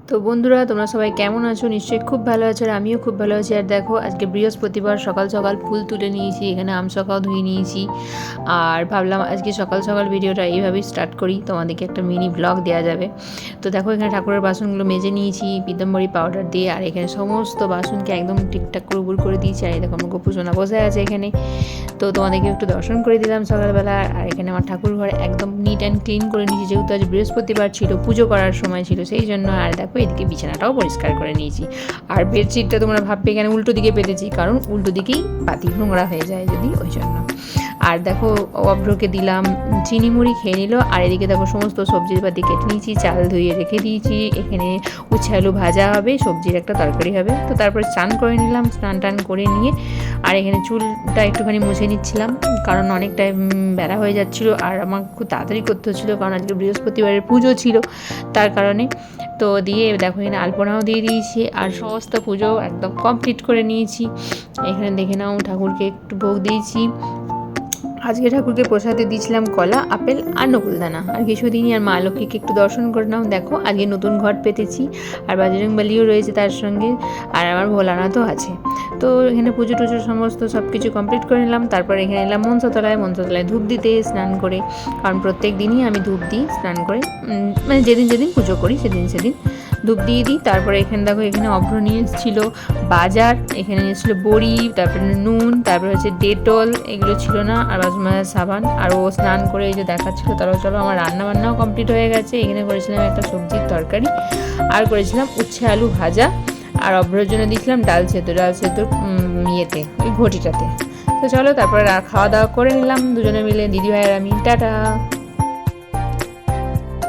তো বন্ধুরা, তোমরা সবাই কেমন আছো? নিশ্চয়ই খুব ভালো আছো, আর আমিও খুব ভালো আছি। আর দেখো, আজকে বৃহস্পতিবার, সকাল সকাল ফুল তুলে নিয়েছি, এখানে আমসকাও ধুয়ে নিয়েছি। আর ভাবলাম আজকে সকাল সকাল ভিডিওটা এইভাবেই স্টার্ট করি, তোমাদেরকে একটা মিনি ব্লগ দেওয়া যাবে। তো দেখো, এখানে ঠাকুরের বাসনগুলো মেজে নিয়েছি পিতাম্বরী পাউডার দিয়ে, আর এখানে সমস্ত বাসনকে একদম ঠিকঠাক করে উবুর করে দিয়েছি। আর এই দেখো, আমার গোপুসোনা বসে আছে এখানে। তো তোমাদেরকে একটু দর্শন করে দিলাম সকালবেলা। আর এখানে আমার ঠাকুর ঘর একদম নিট অ্যান্ড ক্লিন করে নিয়েছি, যেহেতু আজ বৃহস্পতিবার ছিল, পুজো করার সময় ছিল, সেই জন্য। আর দেখো, এদিকে বিছানাটাও পরিষ্কার করে নিয়েছি। আর বেডশিটটা তোমরা ভাববে এখানে উল্টো দিকে পেতেছি, কারণ উল্টো দিকেই পাতি নোংরা হয়ে যায় যদি, ওই জন্য। আর দেখো, অভ্রকে দিলাম, চিনি মুড়ি খেয়ে নিল। আর এদিকে দেখো, সমস্ত সবজির পাতি কেটে নিয়েছি, চাল ধুয়ে রেখে দিয়েছি। এখানে উচ্ছে আলু ভাজা হবে, সবজির একটা তরকারি হবে। তো তারপরে স্নান করে নিলাম, স্নান টান করে নিয়ে আর এখানে চুলটা একটুখানি মুছে নিচ্ছিলাম, কারণ অনেকটা বেড়া হয়ে যাচ্ছিলো। আর আমার খুব তাড়াতাড়ি করতে হচ্ছিলো, কারণ আজকে বৃহস্পতিবারের পুজো ছিল, তার কারণে। তো দিয়ে দেখো, এখানে আলপনাও দিয়ে দিয়েছি, আর সমস্ত পুজো একদম কমপ্লিট করে নিয়েছি। এখানে দেখে নাও, ঠাকুরকে একটু ভোগ দিয়েছি। আজকে ঠাকুরকে প্রসাদে দিয়েছিলাম কলা, আপেল আর নকুলদানা। আর কিছুদিনই আর মা লক্ষ্মীকে একটু দর্শন করে নাও। দেখো, আজকে নতুন ঘট পেতেছি, আর বজরংবলীও রয়েছে তার সঙ্গে, আর আমার ভোলানাথও আছে। তো এখানে পুজো টুজো সমস্ত সব কিছু কমপ্লিট করে নিলাম। তারপর এখানে এলাম মনসাতলায় ধূপ দিতে, স্নান করে। কারণ প্রত্যেক দিনই আমি ধূপ দিই স্নান করে, মানে যেদিন যেদিন পুজো করি সেদিন সেদিন ধূপ দিয়ে দিই। তারপরে এখানে দেখো, এখানে অভ্র নিয়ে এসেছিলো বাজার, এখানে নিয়ে এসেছিলো বড়ি, তারপরে নুন, তারপরে হচ্ছে ডেটল, এগুলো ছিল না, আর বাসন মাজার সাবান। আর ও স্নান করে এই যে দেখাচ্ছিলো। তারপর চলো, আমার রান্না বান্নাও কমপ্লিট হয়ে গেছে। এখানে করেছিলাম একটা সবজির তরকারি, আর করেছিলাম উচ্ছে আলু ভাজা। আর অভ্রের জন্য দিয়েছিলাম ডাল সেদ্ধ ইয়েতে, ওই ঘটিটাতে। তো চলো, তারপরে খাওয়া দাওয়া করে নিলাম দুজনে মিলে, দিদিভাই আর আমি। টাটা।